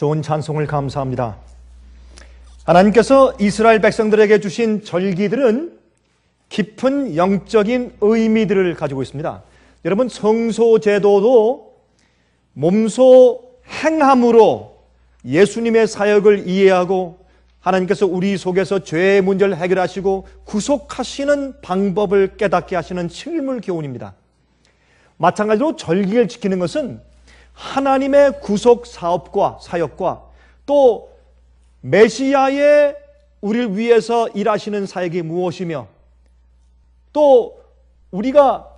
좋은 찬송을 감사합니다. 하나님께서 이스라엘 백성들에게 주신 절기들은 깊은 영적인 의미들을 가지고 있습니다. 여러분, 성소제도도 몸소 행함으로 예수님의 사역을 이해하고 하나님께서 우리 속에서 죄의 문제를 해결하시고 구속하시는 방법을 깨닫게 하시는 실물 교훈입니다. 마찬가지로 절기를 지키는 것은 하나님의 구속 사업과 사역과 또 메시아의 우리를 위해서 일하시는 사역이 무엇이며 또 우리가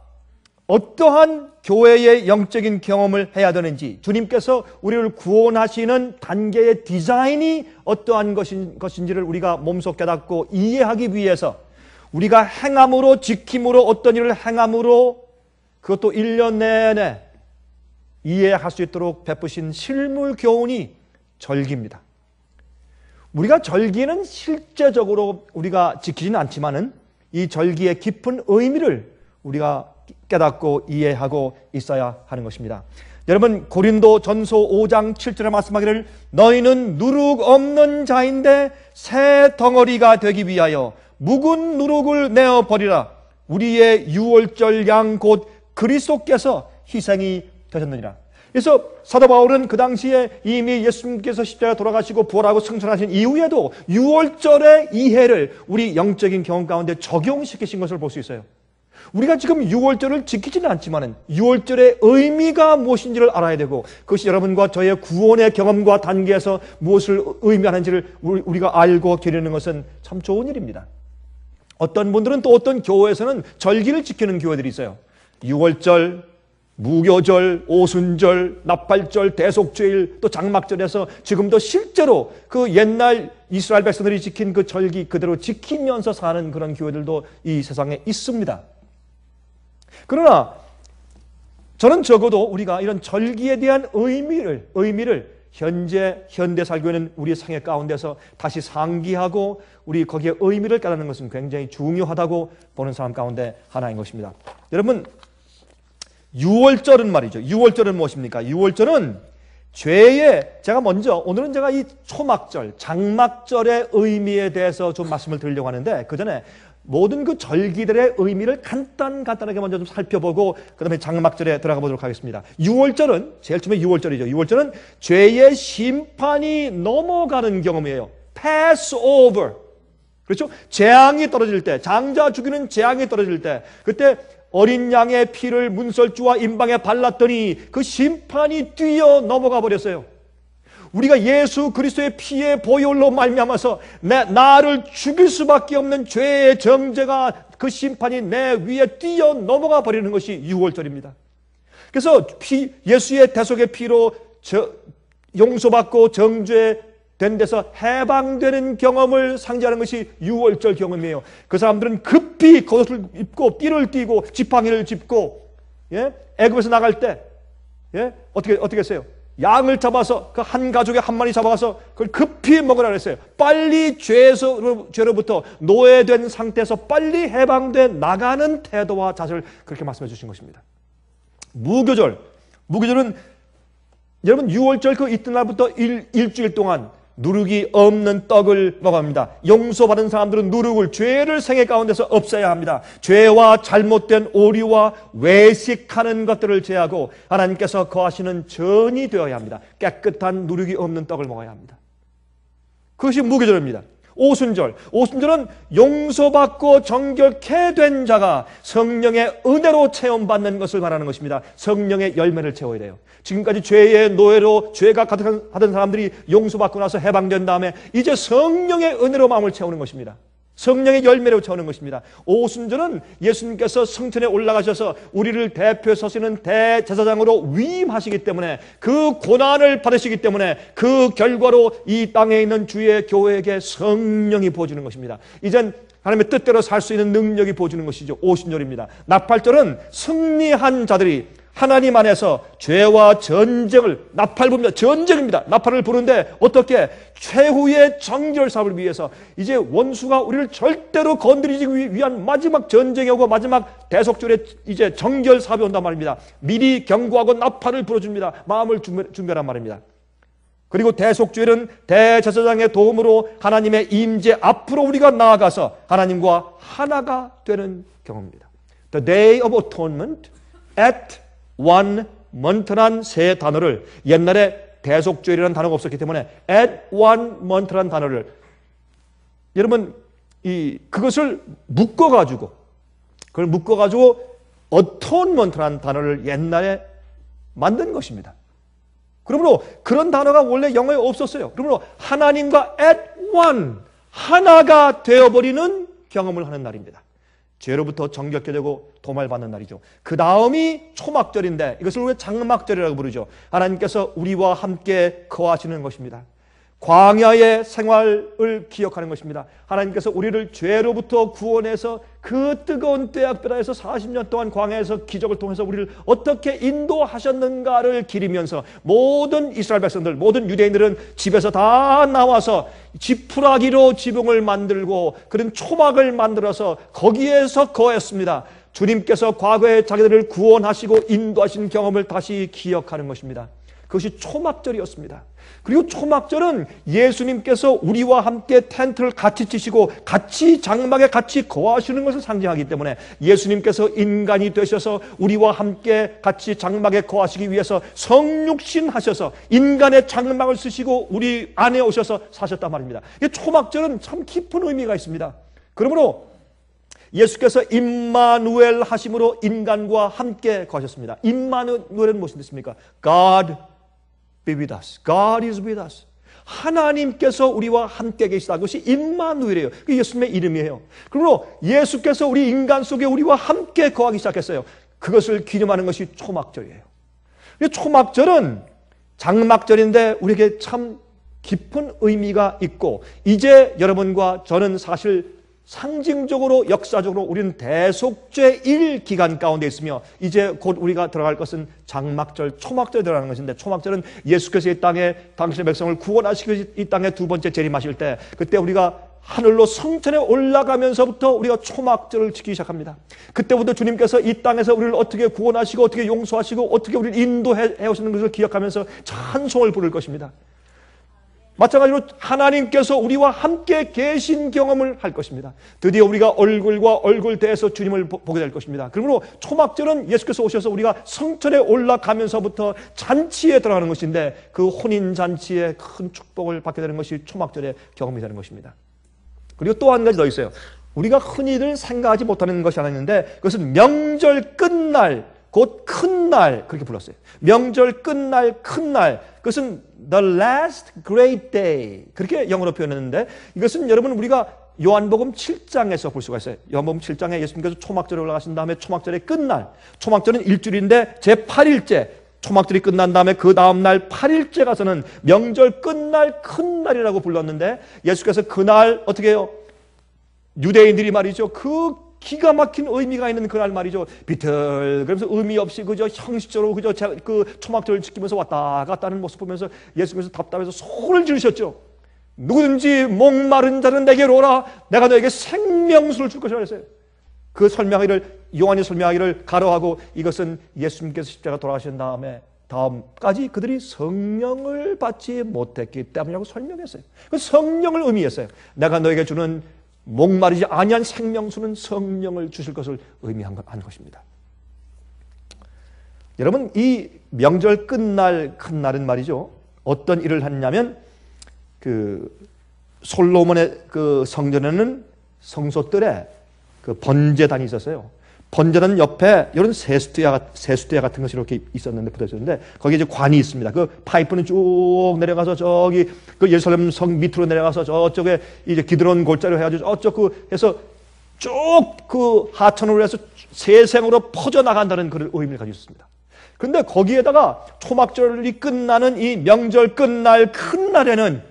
어떠한 교회의 영적인 경험을 해야 되는지, 주님께서 우리를 구원하시는 단계의 디자인이 어떠한 것인지를 우리가 몸소 깨닫고 이해하기 위해서 우리가 행함으로, 지킴으로, 어떤 일을 행함으로 그것도 1년 내내 이해할 수 있도록 베푸신 실물 교훈이 절기입니다. 우리가 절기는 실제적으로 우리가 지키지는 않지만은 이 절기의 깊은 의미를 우리가 깨닫고 이해하고 있어야 하는 것입니다. 여러분, 고린도 전서 5장 7절에 말씀하기를 너희는 누룩 없는 자인데 새 덩어리가 되기 위하여 묵은 누룩을 내어버리라. 우리의 유월절 양 곧 그리스도께서 희생이 되셨느니라. 그래서 사도 바울은 그 당시에 이미 예수님께서 십자가에 돌아가시고 부활하고 승천하신 이후에도 유월절의 이해를 우리 영적인 경험 가운데 적용시키신 것을 볼 수 있어요. 우리가 지금 유월절을 지키지는 않지만 유월절의 의미가 무엇인지를 알아야 되고 그것이 여러분과 저의 구원의 경험과 단계에서 무엇을 의미하는지를 우리가 알고 기르는 것은 참 좋은 일입니다. 어떤 분들은 또 어떤 교회에서는 절기를 지키는 교회들이 있어요. 유월절, 무교절, 오순절, 나팔절, 대속죄일, 또 장막절에서 지금도 실제로 그 옛날 이스라엘 백성들이 지킨 그 절기 그대로 지키면서 사는 그런 교회들도 이 세상에 있습니다. 그러나 저는 적어도 우리가 이런 절기에 대한 의미를 현대 살고 있는 우리의 생애 가운데서 다시 상기하고 우리 거기에 의미를 깨닫는 것은 굉장히 중요하다고 보는 사람 가운데 하나인 것입니다. 여러분, 유월절은 말이죠. 유월절은 무엇입니까? 유월절은 오늘은 제가 이 초막절, 장막절의 의미에 대해서 좀 말씀을 드리려고 하는데 그 전에 모든 그 절기들의 의미를 간단하게 먼저 좀 살펴보고 그 다음에 장막절에 들어가 보도록 하겠습니다. 유월절은, 제일 처음에 유월절이죠. 유월절은 죄의 심판이 넘어가는 경험이에요. pass over. 그렇죠? 재앙이 떨어질 때, 장자 죽이는 재앙이 떨어질 때, 그때 어린 양의 피를 문설주와 임방에 발랐더니 그 심판이 뛰어 넘어가 버렸어요. 우리가 예수 그리스도의 피의 보혈로 말미암아서 나를 죽일 수밖에 없는 죄의 정죄가 그 심판이 내 위에 뛰어 넘어가 버리는 것이 유월절입니다. 그래서 예수의 대속의 피로 용서받고 정죄된 데서 해방되는 경험을 상징하는 것이 유월절 경험이에요. 그 사람들은 급히 겉옷을 입고 띠를 띠고 지팡이를 짚고 애굽에서 나갈 때 어떻게 했어요? 양을 잡아서 그 한 가족에 한 마리 잡아가서 그걸 급히 먹으라 그랬어요. 빨리 죄로부터 노예된 상태에서 빨리 해방돼 나가는 태도와 자세를 그렇게 말씀해 주신 것입니다. 무교절은 여러분 유월절 그 이튿날부터 일주일 동안 누룩이 없는 떡을 먹어합니다. 용서받은 사람들은 누룩을, 죄를 생애 가운데서 없애야 합니다. 죄와 잘못된 오류와 외식하는 것들을 제하고 하나님께서 거하시는 전이 되어야 합니다. 깨끗한 누룩이 없는 떡을 먹어야 합니다. 그것이 무교절입니다. 오순절은 용서받고 정결케 된 자가 성령의 은혜로 체험받는 것을 말하는 것입니다. 성령의 열매를 채워야 돼요. 지금까지 죄의 노예로 죄가 가득하던 사람들이 용서받고 나서 해방된 다음에 이제 성령의 은혜로 마음을 채우는 것입니다. 성령의 열매로 채우는 것입니다. 오순절은 예수님께서 성전에 올라가셔서 우리를 대표해 서시는 대제사장으로 위임하시기 때문에 그 고난을 받으시기 때문에 그 결과로 이 땅에 있는 주의 교회에게 성령이 부어지는 것입니다. 이젠 하나님의 뜻대로 살 수 있는 능력이 부어지는 것이죠. 오순절입니다. 나팔절은 승리한 자들이 하나님 안에서 죄와 전쟁을, 나팔 부릅니다. 전쟁입니다. 나팔을 부르는데 어떻게? 최후의 정결 사업을 위해서 이제 원수가 우리를 절대로 건드리지 위한 마지막 전쟁이 오고 마지막 대속절에 이제 정결 사업이 온단 말입니다. 미리 경고하고 나팔을 불어줍니다. 마음을 준비하란 말입니다. 그리고 대속죄는 대제사장의 도움으로 하나님의 임재 앞으로 우리가 나아가서 하나님과 하나가 되는 경험입니다. The Day of Atonement, at one month란 세 단어를, 옛날에 대속죄라는 단어가 없었기 때문에 at one month란 단어를 여러분 그것을 묶어가지고 atonement라는 단어를 옛날에 만든 것입니다. 그러므로 그런 단어가 원래 영어에 없었어요. 그러므로 하나님과 at one, 하나가 되어버리는 경험을 하는 날입니다. 죄로부터 정결케 되고 도말받는 날이죠. 그 다음이 초막절인데 이것을 우리가 장막절이라고 부르죠. 하나님께서 우리와 함께 거하시는 것입니다. 광야의 생활을 기억하는 것입니다. 하나님께서 우리를 죄로부터 구원해서 그 뜨거운 떼약볕에서 40년 동안 광야에서 기적을 통해서 우리를 어떻게 인도하셨는가를 기리면서 모든 이스라엘 백성들, 모든 유대인들은 집에서 다 나와서 지푸라기로 지붕을 만들고 그런 초막을 만들어서 거기에서 거했습니다. 주님께서 과거에 자기들을 구원하시고 인도하신 경험을 다시 기억하는 것입니다. 그것이 초막절이었습니다. 그리고 초막절은 예수님께서 우리와 함께 텐트를 같이 치시고 같이 장막에 같이 거하시는 것을 상징하기 때문에 예수님께서 인간이 되셔서 우리와 함께 같이 장막에 거하시기 위해서 성육신 하셔서 인간의 장막을 쓰시고 우리 안에 오셔서 사셨단 말입니다. 초막절은 참 깊은 의미가 있습니다. 그러므로 예수께서 임마누엘 하심으로 인간과 함께 거하셨습니다. 임마누엘은 무슨 뜻입니까? God be with us. God is with us. 하나님께서 우리와 함께 계시다. 그것이 임마누엘이에요. 그게 예수님의 이름이에요. 그러므로 예수께서 우리 인간 속에 우리와 함께 거하기 시작했어요. 그것을 기념하는 것이 초막절이에요. 초막절은 장막절인데 우리에게 참 깊은 의미가 있고 이제 여러분과 저는 사실 상징적으로 역사적으로 우리는 대속죄일 기간 가운데 있으며 이제 곧 우리가 들어갈 것은 장막절, 초막절에 들어가는 것인데 초막절은 예수께서 이 땅에 당신의 백성을 구원하시기 이 땅에 두 번째 재림하실 때 그때 우리가 하늘로 성천에 올라가면서부터 우리가 초막절을 지키기 시작합니다. 그때부터 주님께서 이 땅에서 우리를 어떻게 구원하시고 어떻게 용서하시고 어떻게 우리를 인도해 오시는 것을 기억하면서 찬송을 부를 것입니다. 마찬가지로 하나님께서 우리와 함께 계신 경험을 할 것입니다. 드디어 우리가 얼굴과 얼굴 대해서 주님을 보게 될 것입니다. 그러므로 초막절은 예수께서 오셔서 우리가 성전에 올라가면서부터 잔치에 들어가는 것인데 그 혼인잔치의 큰 축복을 받게 되는 것이 초막절의 경험이 되는 것입니다. 그리고 또 한 가지 더 있어요. 우리가 흔히들 생각하지 못하는 것이 하나 있는데 그것은 명절 끝날 곧 큰 날 그렇게 불렀어요. 명절 끝날 큰 날 그것은 the last great day 그렇게 영어로 표현했는데 이것은 여러분 우리가 요한복음 7장에서 볼 수가 있어요. 요한복음 7장에 예수님께서 초막절에 올라가신 다음에 초막절의 끝날 초막절은 일주일인데 제8일째 초막절이 끝난 다음에 그 다음날 8일째 가서는 명절 끝날 큰 날이라고 불렀는데 예수께서 그날 어떻게 해요? 유대인들이 말이죠. 그 기가 막힌 의미가 있는 그날 말이죠. 비틀 그러면서 의미 없이 그저 형식적으로 그저 그 초막절을 지키면서 왔다 갔다 하는 모습 보면서 예수께서 답답해서 소리를 지르셨죠. 누구든지 목마른 자는 내게로 오라. 내가 너에게 생명수를 줄 것이라 했어요. 그 설명하기를 요한이 설명하기를 가로하고 이것은 예수님께서 십자가 돌아가신 다음까지 그들이 성령을 받지 못했기 때문이라고 설명했어요. 그 성령을 의미했어요. 내가 너에게 주는 목마르지 아니한 생명수는 성령을 주실 것을 의미한 것입니다. 여러분 이 명절 끝날 큰 날은 말이죠. 어떤 일을 했냐면 그 솔로몬의 그 성전에는 성소들에 그 번제단이 있었어요. 번제단 옆에 이런 세수대야 같은 것이 이렇게 있었는데 붙어있었는데 거기에 이제 관이 있습니다. 그 파이프는 쭉 내려가서 저기 그 예루살렘 성 밑으로 내려가서 저쪽에 이제 기드론 골짜기로 해가지고 저쪽 그 해서 쭉 그 하천으로 해서 세생으로 퍼져 나간다는 그런 의미를 가지고 있습니다. 그런데 거기에다가 초막절이 끝나는 이 명절 끝날 큰 날에는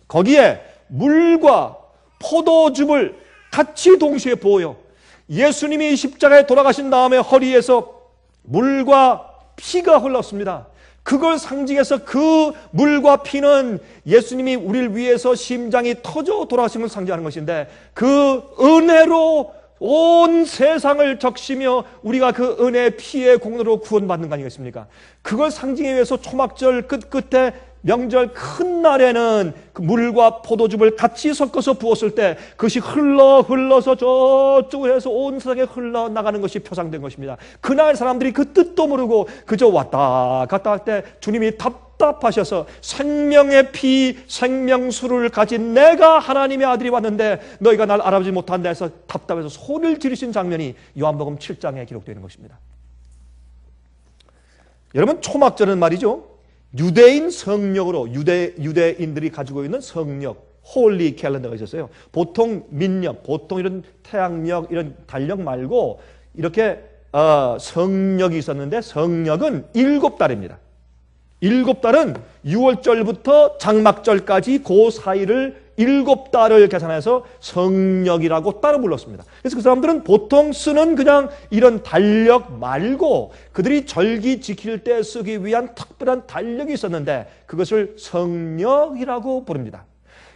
거기에 물과 포도즙을 같이 동시에 부어요. 예수님이 십자가에 돌아가신 다음에 허리에서 물과 피가 흘렀습니다. 그걸 상징해서 그 물과 피는 예수님이 우리를 위해서 심장이 터져 돌아가신 것을 상징하는 것인데 그 은혜로 온 세상을 적시며 우리가 그 은혜의 피의 공로로 구원받는 거 아니겠습니까? 그걸 상징하기 위해서 초막절 끝에 명절 큰 날에는 그 물과 포도즙을 같이 섞어서 부었을 때 그것이 흘러서 저쪽으로 해서 온 세상에 흘러나가는 것이 표상된 것입니다. 그날 사람들이 그 뜻도 모르고 그저 왔다 갔다 할 때 주님이 답답하셔서 생명의 피, 생명수를 가진 내가 하나님의 아들이 왔는데 너희가 날 알아보지 못한다 해서 답답해서 소리를 지르신 장면이 요한복음 7장에 기록되어 있는 것입니다. 여러분, 초막절은 말이죠, 유대인 성령으로 유대인들이 가지고 있는 성령, 홀리 캘린더가 있었어요. 보통 민력, 보통 이런 태양력, 이런 달력 말고 이렇게 성력이 있었는데, 성력은 7달입니다. 7달은 6월절부터 장막절까지 그 사이를 7달을 계산해서 성력이라고 따로 불렀습니다. 그래서 그 사람들은 보통 쓰는 그냥 이런 달력 말고 그들이 절기 지킬 때 쓰기 위한 특별한 달력이 있었는데 그것을 성력이라고 부릅니다.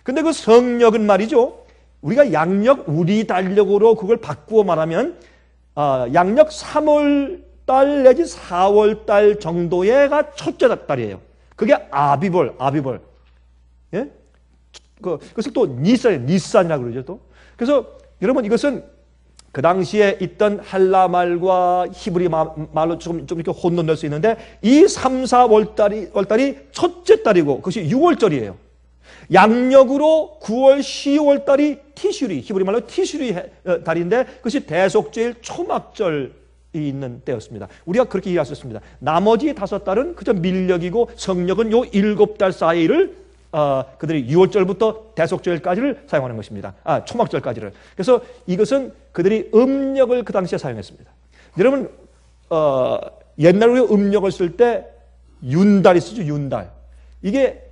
근데 그 성력은 말이죠, 우리가 양력 우리 달력으로 그걸 바꾸어 말하면 양력 3월달 내지 4월달 정도가 첫째 달이에요. 그게 아비벌. 예? 그것을 또 니산이라고 그러죠, 또. 그래서 여러분, 이것은 그 당시에 있던 헬라 말과 히브리 말로 좀 이렇게 혼돈될 수 있는데, 이 3, 4월달이 첫째 달이고 그것이 6월절이에요. 양력으로 9월, 10월달이 티슈리, 히브리 말로 티슈리 달인데 그것이 대속죄일 초막절이 있는 때였습니다. 우리가 그렇게 이해할 수 있습니다. 나머지 5달은 그저 밀력이고 성력은 요 7달 사이를 그들이 6월절부터 대속절까지를 사용하는 것입니다. 초막절까지를. 그래서 이것은 그들이 음력을 그 당시에 사용했습니다. 여러분, 옛날 우리 음력을 쓸 때 윤달이 쓰죠, 윤달. 이게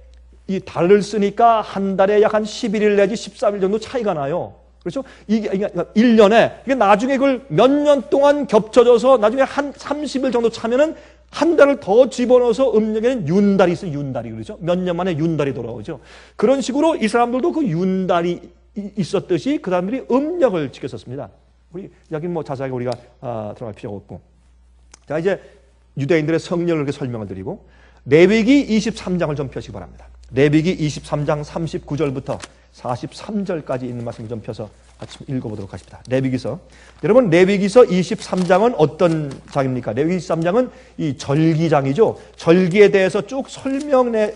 이 달을 쓰니까 한 달에 약 한 11일 내지 13일 정도 차이가 나요. 그렇죠? 이게 1년에, 이게 나중에 그걸 몇 년 동안 겹쳐져서 나중에 한 30일 정도 차면은 한 달을 더 집어넣어서 음력에는 윤달이 있어요. 윤달이. 그렇죠? 몇 년 만에 윤달이 돌아오죠. 그런 식으로 이 사람들도 그 윤달이 있었듯이 그 사람들이 음력을 지켰었습니다. 우리 여기 뭐 자세하게 우리가 들어갈 필요가 없고. 자, 이제 유대인들의 성령을 이렇게 설명을 드리고 레위기 23장을 좀 펴시기 바랍니다. 레위기 23장 39절부터 43절까지 있는 말씀을 좀 펴서 같이 읽어보도록 하십니다. 레위기서. 여러분, 레위기서 23장은 어떤 장입니까? 레위기 23장은 이 절기장이죠. 절기에 대해서 쭉 설명해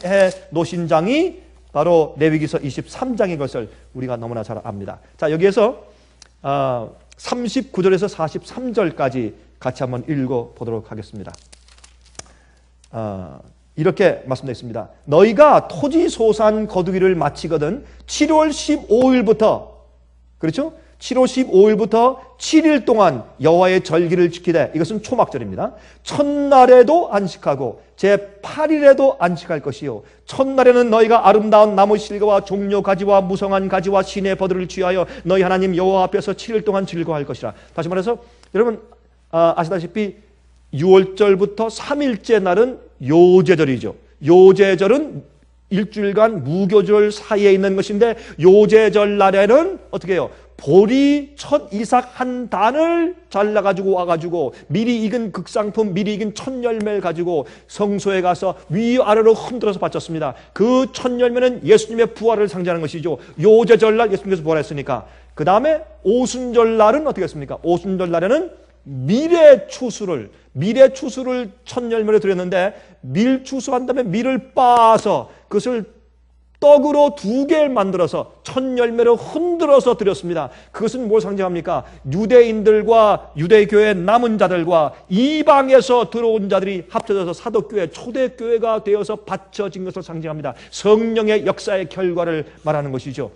놓으신 장이 바로 레위기서 23장인 것을 우리가 너무나 잘 압니다. 자, 여기에서 39절에서 43절까지 같이 한번 읽어보도록 하겠습니다. 이렇게 말씀되어 있습니다. 너희가 토지 소산 거두기를 마치거든 7월 15일부터, 그렇죠? 7월 15일부터 7일 동안 여호와의 절기를 지키되, 이것은 초막절입니다. 첫날에도 안식하고 제8일에도 안식할 것이요, 첫날에는 너희가 아름다운 나무 실과와 종려 가지와 무성한 가지와 신의 버들을 취하여 너희 하나님 여호와 앞에서 7일 동안 즐거워할 것이라. 다시 말해서 여러분 아시다시피 6월절부터 3일째 날은 요제절이죠. 요제절은 일주일간 무교절 사이에 있는 것인데, 요제절 날에는 어떻게 해요? 보리 첫 이삭 한 단을 잘라가지고 와가지고 미리 익은 극상품, 미리 익은 첫 열매를 가지고 성소에 가서 위아래로 흔들어서 바쳤습니다. 그 첫 열매는 예수님의 부활을 상징하는 것이죠. 요제절 날 예수님께서 부활했으니까. 그 다음에 오순절 날은 어떻게 했습니까? 오순절 날에는 밀추수를 첫 열매로 드렸는데, 밀추수한 다음에 밀을 빻아서 그것을 떡으로 2개를 만들어서 첫 열매로 흔들어서 드렸습니다. 그것은 뭘 상징합니까? 유대인들과 유대교회 남은 자들과 이방에서 들어온 자들이 합쳐져서 사도교회, 초대교회가 되어서 바쳐진 것을 상징합니다. 성령의 역사의 결과를 말하는 것이죠.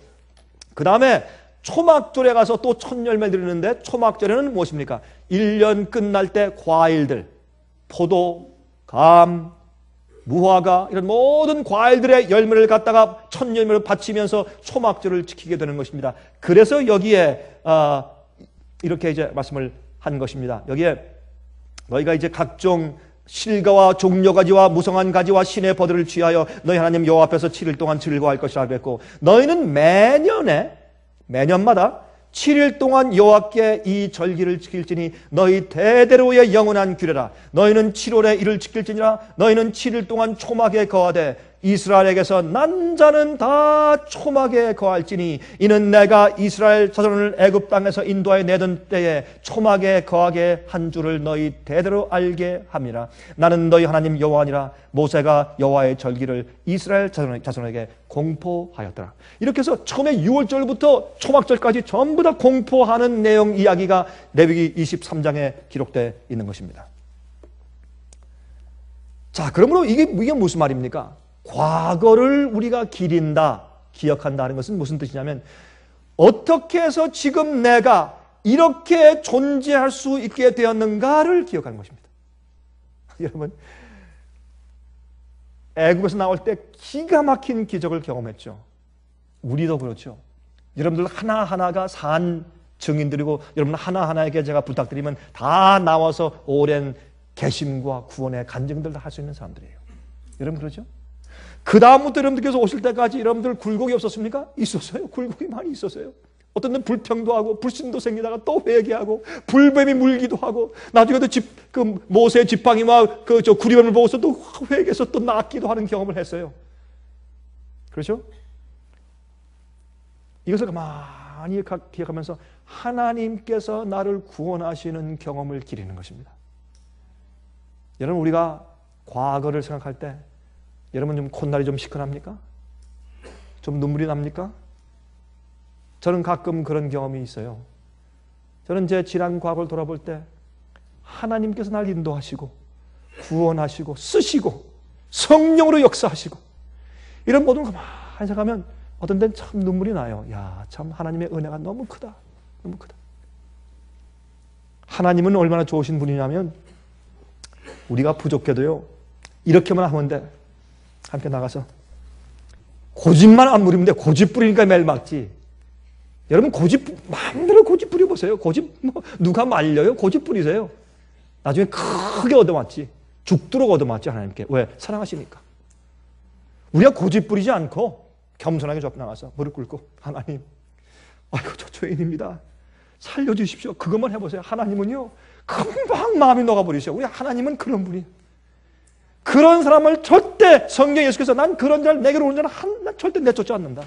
그 다음에 초막절에 가서 또 첫 열매 드리는데, 초막절에는 무엇입니까? 1년 끝날 때 과일들, 포도, 감, 무화과, 이런 모든 과일들의 열매를 갖다가 첫 열매로 바치면서 초막절을 지키게 되는 것입니다. 그래서 여기에 이렇게 이제 말씀을 한 것입니다. 여기에 너희가 이제 각종 실과와 종려가지와 무성한 가지와 신의 버들을 취하여 너희 하나님 여호와 앞에서 7일 동안 즐거워할 것이라 그랬고, 너희는 매년마다 7일 동안 여호와께 이 절기를 지킬지니 너희 대대로의 영원한 규례라. 너희는 7월에 이를 지킬지니라. 너희는 7일 동안 초막에 거하되 이스라엘에게서 난 자는 다 초막에 거할지니 이는 내가 이스라엘 자손을 애굽 땅에서 인도하여 내던 때에 초막에 거하게 한 줄을 너희 대대로 알게 함이라. 나는 너희 하나님 여호와니라. 모세가 여호와의 절기를 이스라엘 자손에게 공포하였더라. 이렇게 해서 처음에 6월절부터 초막절까지 전부 다 공포하는 내용 이야기가 레위기 23장에 기록되어 있는 것입니다. 자, 그러므로 이게 무슨 말입니까? 과거를 우리가 기린다, 기억한다는 것은 무슨 뜻이냐면 어떻게 해서 지금 내가 이렇게 존재할 수 있게 되었는가를 기억하는 것입니다. 여러분, 애굽에서 나올 때 기가 막힌 기적을 경험했죠. 우리도 그렇죠. 여러분들 하나하나가 산 증인들이고 여러분 하나하나에게 제가 부탁드리면 다 나와서 오랜 개심과 구원의 간증들도 할 수 있는 사람들이에요. 여러분 그렇죠? 그 다음부터 여러분들께서 오실 때까지 여러분들 굴곡이 없었습니까? 있었어요. 굴곡이 많이 있었어요. 어떤 데는 불평도 하고 불신도 생기다가 또 회개하고 불뱀이 물기도 하고 나중에도 모세 지팡이와 구리뱀을 보고서 또 회개해서 또 낫기도 하는 경험을 했어요. 그렇죠? 이것을 가만히 기억하면서 하나님께서 나를 구원하시는 경험을 기리는 것입니다. 여러분 우리가 과거를 생각할 때 여러분 좀 콧날이 좀 시큰합니까? 좀 눈물이 납니까? 저는 가끔 그런 경험이 있어요. 저는 제 지난 과거를 돌아볼 때 하나님께서 날 인도하시고 구원하시고 쓰시고 성령으로 역사하시고 이런 모든 걸 가만히 생각하면 어떤 데는 참 눈물이 나요. 야, 참 하나님의 은혜가 너무 크다. 너무 크다. 하나님은 얼마나 좋으신 분이냐면 우리가 부족해도요. 이렇게만 하면 돼. 함께 나가서 고집만 안 부리면 돼. 고집 부리니까 매일 막지. 여러분 고집 마음대로 고집 부려보세요. 고집 누가 말려요? 고집 부리세요. 나중에 크게 얻어맞지. 죽도록 얻어맞지 하나님께. 왜? 사랑하시니까. 우리가 고집 부리지 않고 겸손하게 저 앞에 나가서 무릎 꿇고 하나님 아이고 저 죄인입니다. 살려주십시오. 그것만 해보세요. 하나님은요 금방 마음이 녹아버리셔. 우리 하나님은 그런 분이. 그런 사람을 절대 성경 예수께서 난 그런 자를 내게로 오는 자는 난 절대 내쫓지 않는다.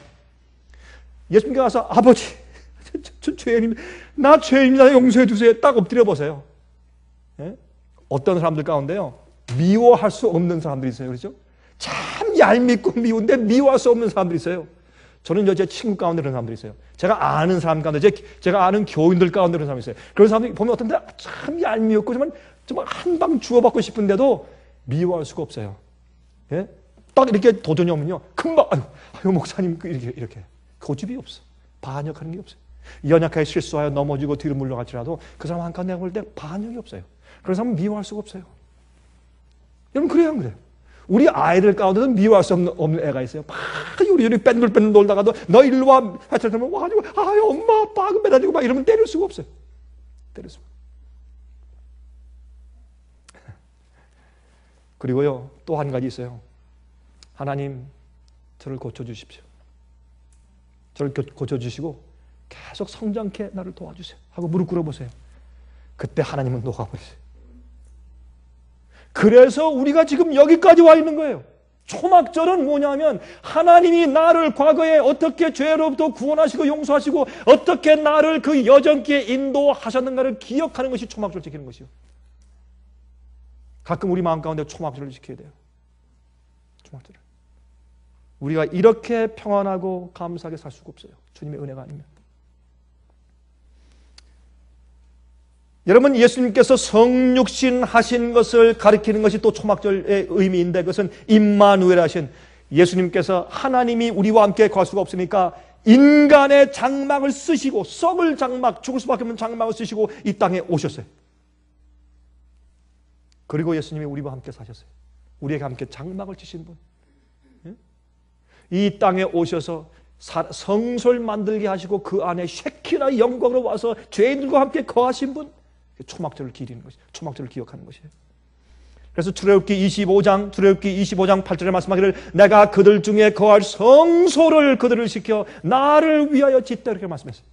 예수님께 가서 아버지 저 죄인입니다. 나 죄인입니다. 용서해 주세요. 딱 엎드려 보세요. 예? 어떤 사람들 가운데요 미워할 수 없는 사람들이 있어요. 그렇죠? 참 얄밉고 미운데 미워할 수 없는 사람들이 있어요. 저는 제 친구 가운데 그런 사람들이 있어요. 제가 아는 사람 가운데 제가 아는 교인들 가운데 그런 사람이 있어요. 그런 사람들이 보면 어떤데 참 얄미웠고 정말 한 방 주워받고 싶은데도 미워할 수가 없어요. 예? 딱 이렇게 도전이 오면요 금방 아유 목사님 이렇게 고집이 없어. 반역하는 게 없어요. 연약하게 실수하여 넘어지고 뒤로 물러갈지라도 그 사람 한 칸 내가 볼 때 반역이 없어요. 그런 사람은 미워할 수가 없어요. 여러분 그래요 안 그래요? 우리 아이들 가운데도 미워할 수 없는 애가 있어요. 막 요리 뺀들뺀들 놀다가도 너 일로 와 하여튼 와가지고 아유 엄마 아빠 매달리고 막 이러면 때릴 수가 없어요. 때릴 수가. 그리고요 또 한 가지 있어요. 하나님 저를 고쳐주십시오. 저를 고쳐주시고 계속 성장케 나를 도와주세요 하고 무릎 꿇어보세요. 그때 하나님은 녹아버리세요. 그래서 우리가 지금 여기까지 와 있는 거예요. 초막절은 뭐냐면 하나님이 나를 과거에 어떻게 죄로부터 구원하시고 용서하시고 어떻게 나를 그 여정길에 인도하셨는가를 기억하는 것이 초막절 지키는 것이요. 가끔 우리 마음 가운데 초막절을 지켜야 돼요. 초막절을. 우리가 이렇게 평안하고 감사하게 살 수가 없어요. 주님의 은혜가 아니면. 여러분 예수님께서 성육신 하신 것을 가리키는 것이 또 초막절의 의미인데 그것은 임마누엘 하신 예수님께서 하나님이 우리와 함께 갈 수가 없으니까 인간의 장막을 쓰시고 썩을 장막 죽을 수밖에 없는 장막을 쓰시고 이 땅에 오셨어요. 그리고 예수님이 우리와 함께 사셨어요. 우리에게 함께 장막을 치신 분. 이 땅에 오셔서 성소를 만들게 하시고 그 안에 쉐키나 영광으로 와서 죄인들과 함께 거하신 분. 초막절을 기리는 것이 초막절을 기억하는 것이에요. 그래서 출애굽기 25장 8절에 말씀하기를 내가 그들 중에 거할 성소를 그들을 시켜 나를 위하여 짓다 이렇게 말씀했어요.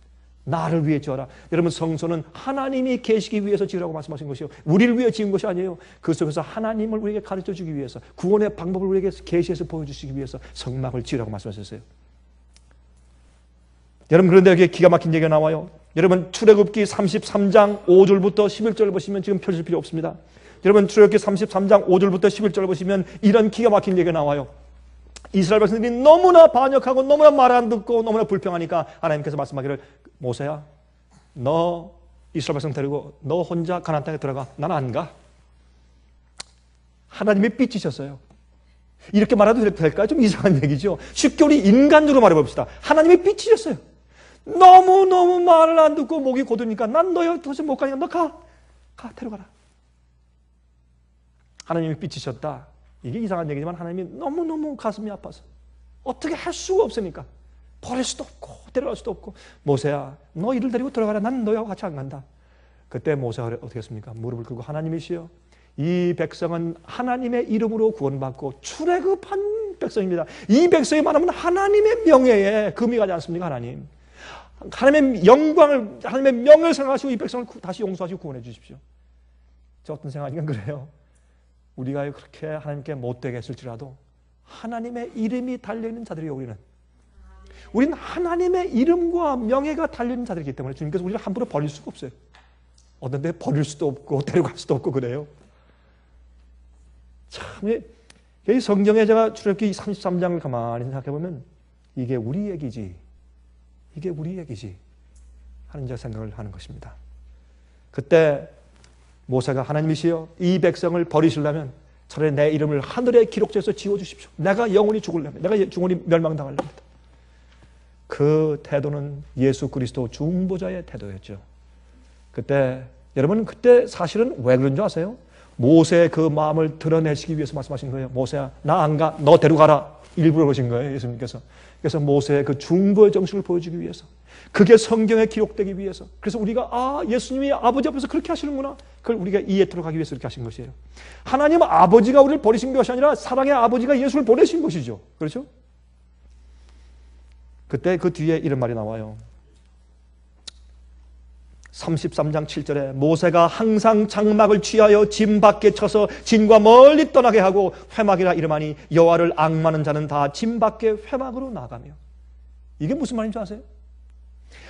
나를 위해 지어라. 여러분, 성소는 하나님이 계시기 위해서 지으라고 말씀하신 것이요, 우리를 위해 지은 것이 아니에요. 그 속에서 하나님을 우리에게 가르쳐주기 위해서, 구원의 방법을 우리에게 계시해서 보여주시기 위해서 성막을 지으라고 말씀하셨어요. 여러분, 그런데 여기에 기가 막힌 얘기가 나와요. 여러분, 출애굽기 33장 5절부터 11절 보시면, 지금 펴질 필요 없습니다. 여러분, 출애굽기 33장 5절부터 11절 보시면 이런 기가 막힌 얘기가 나와요. 이스라엘 백성들이 너무나 반역하고 너무나 말 안 듣고 너무나 불평하니까 하나님께서 말씀하기를, 모세야, 너 이스라엘 백성 데리고 너 혼자 가나안 땅에 들어가. 난 안 가. 하나님이 삐치셨어요. 이렇게 말해도 될까요? 좀 이상한 얘기죠. 쉽게 우리 인간적으로 말해봅시다. 하나님이 삐치셨어요. 너무너무 말을 안 듣고 목이 고드니까, 난 너희 도저히 못 가니까 너 가, 데려가라. 하나님이 삐치셨다. 이게 이상한 얘기지만 하나님이 너무너무 가슴이 아파서 어떻게 할 수가 없으니까 버릴 수도 없고 데려갈 수도 없고, 모세야, 너 이를 데리고 들어가라. 난 너희하고 같이 안 간다. 그때 모세가 어떻게 했습니까? 무릎을 꿇고, 하나님이시여, 이 백성은 하나님의 이름으로 구원받고 출애굽한 백성입니다. 이 백성이 말하면 하나님의 명예에 금이 가지 않습니까? 하나님의 영광을, 하나님의 명예를 생각하시고 이 백성을 다시 용서하시고 구원해 주십시오. 저 어떤 생각이니까 그래요. 우리가 그렇게 하나님께 못되게 했을지라도 하나님의 이름이 달려있는 자들이요, 우리는 하나님의 이름과 명예가 달려있는 자들이기 때문에 주님께서 우리를 함부로 버릴 수가 없어요. 어떤 데 버릴 수도 없고 데려갈 수도 없고 그래요. 참, 이 성경에 제가 출애굽기 33장을 가만히 생각해보면 이게 우리 얘기지 하는 제 생각을 하는 것입니다. 그때 모세가, 하나님이시여, 이 백성을 버리시려면 차라리 내 이름을 하늘의 기록자에서 지워주십시오. 내가 영원히 죽으려면, 내가 영원히 멸망당하려면. 그 태도는 예수 그리스도 중보자의 태도였죠. 그때 여러분, 그때 사실은 왜 그런 줄 아세요? 모세의 그 마음을 드러내시기 위해서 말씀하신 거예요. 모세야, 나 안 가, 너 데려가라. 일부러 그러신 거예요, 예수님께서. 그래서 모세의 그 중보의 정신을 보여주기 위해서, 그게 성경에 기록되기 위해서. 그래서 우리가 예수님이 아버지 앞에서 그렇게 하시는구나, 그걸 우리가 이해토록 하기 위해서 그렇게 하신 것이에요. 하나님은 아버지가 우리를 버리신 것이 아니라 사랑의 아버지가 예수를 보내신 것이죠. 그렇죠? 그때 그 뒤에 이런 말이 나와요. 33장 7절에 모세가 항상 장막을 취하여 진 밖에 쳐서 진과 멀리 떠나게 하고 회막이라 이름하니 여호와를 앙마는 자는 다 진 밖에 회막으로 나가며. 이게 무슨 말인지 아세요?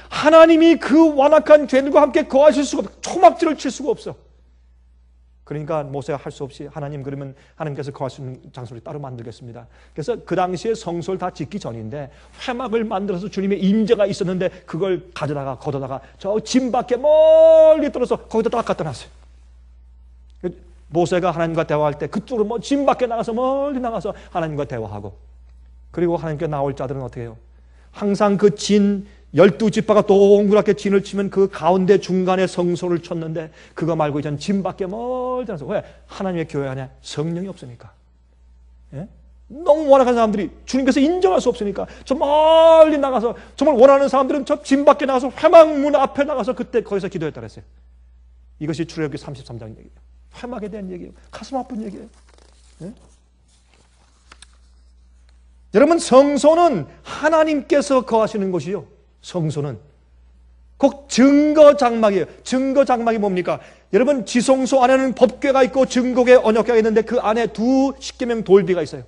하나님이 그 완악한 죄들과 함께 거하실 수가 없어. 초막질을 칠 수가 없어. 그러니까 모세가 할 수 없이, 하나님, 그러면 하나님께서 거할 수 있는 장소를 따로 만들겠습니다. 그래서 그 당시에 성소를 다 짓기 전인데 회막을 만들어서 주님의 임재가 있었는데 그걸 걷어다가 저 진 밖에 멀리 떨어서 거기다 딱 갖다 놨어요. 모세가 하나님과 대화할 때 그쪽으로 진 밖에 나가서 멀리 나가서 하나님과 대화하고, 그리고 하나님께 나올 자들은 어떻게 해요? 항상 그 진 12지파가 동그랗게 진을 치면 그 가운데 중간에 성소를 쳤는데 그거 말고 이제는 진 밖에 멀리 나서. 왜? 하나님의 교회 안에 성령이 없으니까. 예? 너무 완악한 사람들이 주님께서 인정할 수 없으니까 저 멀리 나가서, 정말 원하는 사람들은 저 진 밖에 나가서 회막문 앞에 나가서 그때 거기서 기도했다 그랬어요. 이것이 출애굽기 33장 얘기예요. 회막에 대한 얘기예요. 가슴 아픈 얘기예요. 예? 여러분, 성소는 하나님께서 거하시는 곳이요, 성소는 꼭 증거장막이에요. 증거장막이 뭡니까? 여러분, 지성소 안에는 법궤가 있고 증거궤 언약궤가 있는데 그 안에 두 십계명 돌비가 있어요.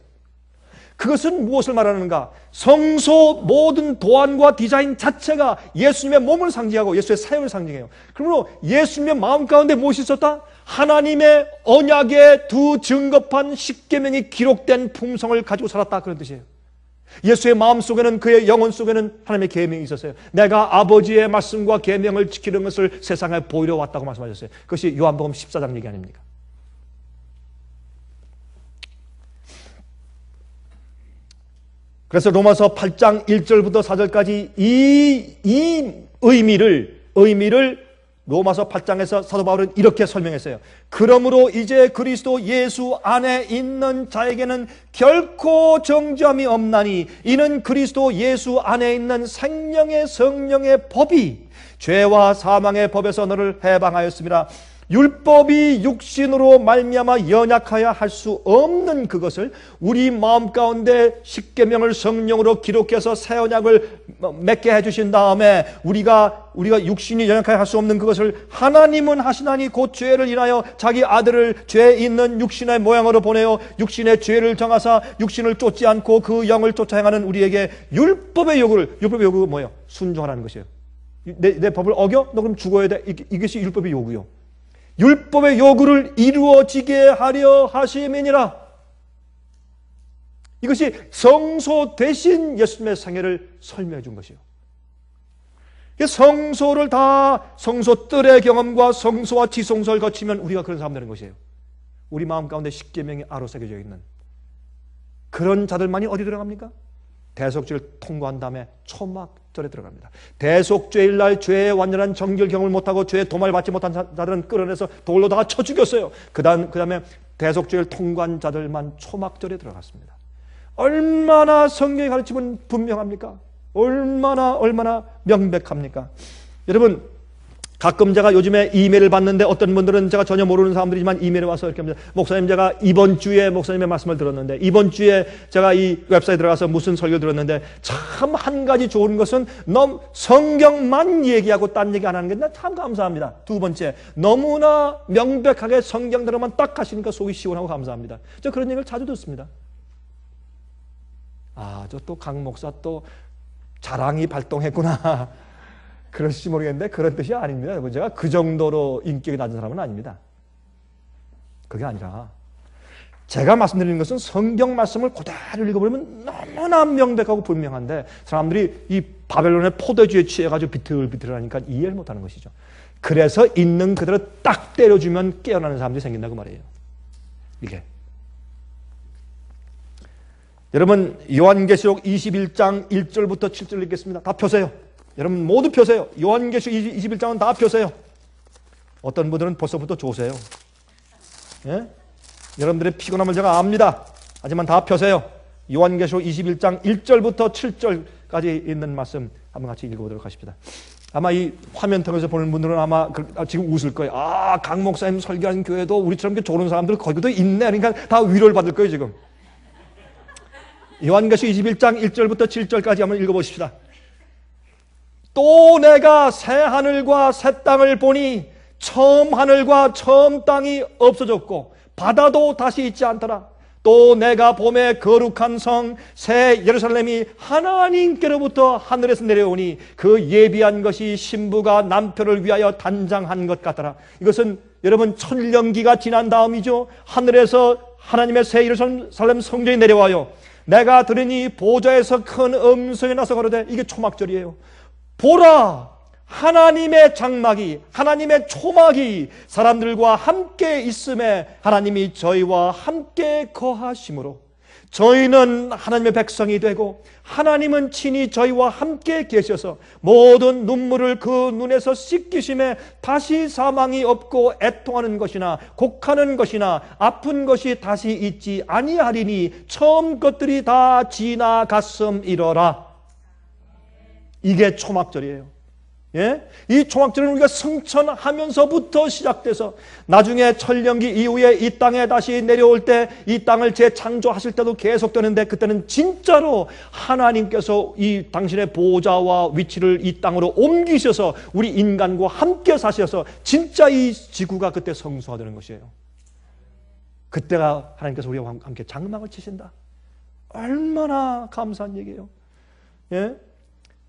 그것은 무엇을 말하는가? 성소 모든 도안과 디자인 자체가 예수님의 몸을 상징하고 예수의 사역을 상징해요. 그러므로 예수님의 마음 가운데 무엇이 있었다? 하나님의 언약의 두 증거판 십계명이 기록된 품성을 가지고 살았다, 그런 뜻이에요. 예수의 마음 속에는, 그의 영혼 속에는 하나님의 계명이 있었어요. 내가 아버지의 말씀과 계명을 지키는 것을 세상에 보이려 왔다고 말씀하셨어요. 그것이 요한복음 14장 얘기 아닙니까? 그래서 로마서 8장 1절부터 4절까지 이 의미를 로마서 8장에서 사도 바울은 이렇게 설명했어요. 그러므로 이제 그리스도 예수 안에 있는 자에게는 결코 정죄함이 없나니 이는 그리스도 예수 안에 있는 생명의 성령의 법이 죄와 사망의 법에서 너를 해방하였습니다. 율법이 육신으로 말미암아 연약하여 할 수 없는 그것을 우리 마음 가운데 십계명을 성령으로 기록해서 새 언약을 맺게 해주신 다음에 우리가 육신이 연약하여 할 수 없는 그것을 하나님은 하시나니 곧 죄를 인하여 자기 아들을 죄 있는 육신의 모양으로 보내어 육신의 죄를 정하사 육신을 쫓지 않고 그 영을 쫓아 행하는 우리에게 율법의 요구가 뭐예요? 순종하라는 것이에요. 내 법을 어겨? 너 그럼 죽어야 돼. 이것이 율법의 요구요. 율법의 요구를 이루어지게 하려 하심이니라. 이것이 성소 대신 예수님의 생애를 설명해 준 것이에요. 성소를 다 성소 뜰의 경험과 성소와 지성소를 거치면 우리가 그런 사람 되는 것이에요. 우리 마음 가운데 십계명이 아로새겨져 있는 그런 자들만이 어디 들어갑니까? 대속죄를 통과한 다음에 초막절에 들어갑니다. 대속죄일 날 죄의 완전한 정결 경험을 못하고 죄의 도마를 받지 못한 자들은 끌어내서 돌로다가 쳐 죽였어요. 그 다음에 대속죄를 통과한 자들만 초막절에 들어갔습니다. 얼마나 성경의 가르침은 분명합니까? 얼마나 명백합니까? 여러분, 가끔 제가 요즘에 이메일을 받는데 어떤 분들은 제가 전혀 모르는 사람들이지만 이메일에 와서 이렇게 합니다. 목사님, 제가 이번 주에 목사님의 말씀을 들었는데, 이번 주에 제가 이 웹사이트에 들어가서 무슨 설교 들었는데 참 한 가지 좋은 것은 너무 성경만 얘기하고 딴 얘기 안 하는 게 참 감사합니다. 두 번째, 너무나 명백하게 성경대로만 딱 하시니까 속이 시원하고 감사합니다. 저 그런 얘기를 자주 듣습니다. 저 또 강 목사 또 자랑이 발동했구나. 그럴지 모르겠는데 그런 뜻이 아닙니다. 제가 그 정도로 인격이 낮은 사람은 아닙니다. 그게 아니라 제가 말씀드리는 것은 성경 말씀을 그대로 읽어보면 너무나 명백하고 분명한데 사람들이 이 바벨론의 포도주에 취해가지고 비틀비틀하니까 이해를 못하는 것이죠. 그래서 있는 그대로 딱 때려주면 깨어나는 사람들이 생긴다고 말이에요. 이게 여러분, 요한계시록 21장 1절부터 7절 읽겠습니다. 다 펴세요. 여러분 모두 펴세요. 요한계시록 21장은 다 펴세요. 어떤 분들은 벌써부터 조세요. 예? 여러분들의 피곤함을 제가 압니다. 하지만 다 펴세요. 요한계시록 21장 1절부터 7절까지 있는 말씀 한번 같이 읽어보도록 하십시다. 아마 이 화면 통해서 보는 분들은 아마 지금 웃을 거예요. 강 목사님 설교하는 교회도 우리처럼 이렇게 좋은 사람들 거기도 있네. 그러니까 다 위로를 받을 거예요 지금. 요한계시록 21장 1절부터 7절까지 한번 읽어보십시다. 또 내가 새 하늘과 새 땅을 보니 처음 하늘과 처음 땅이 없어졌고 바다도 다시 있지 않더라. 또 내가 봄에 거룩한 성 새 예루살렘이 하나님께로부터 하늘에서 내려오니 그 예비한 것이 신부가 남편을 위하여 단장한 것 같더라. 이것은 여러분 천년기가 지난 다음이죠. 하늘에서 하나님의 새 예루살렘 성전이 내려와요. 내가 들으니 보좌에서 큰 음성이 나서 가로되, 이게 초막절이에요. 보라, 하나님의 장막이, 하나님의 초막이 사람들과 함께 있음에 하나님이 저희와 함께 거하심으로 저희는 하나님의 백성이 되고 하나님은 친히 저희와 함께 계셔서 모든 눈물을 그 눈에서 씻기심에 다시 사망이 없고 애통하는 것이나 곡하는 것이나 아픈 것이 다시 있지 아니하리니 처음 것들이 다 지나갔음이러라. 이게 초막절이에요. 예? 이 초막절은 우리가 승천하면서부터 시작돼서 나중에 천년기 이후에 이 땅에 다시 내려올 때 이 땅을 재창조하실 때도 계속되는데 그때는 진짜로 하나님께서 이 당신의 보좌와 위치를 이 땅으로 옮기셔서 우리 인간과 함께 사셔서 진짜 이 지구가 그때 성소화되는 것이에요. 그때가 하나님께서 우리와 함께 장막을 치신다. 얼마나 감사한 얘기예요. 예?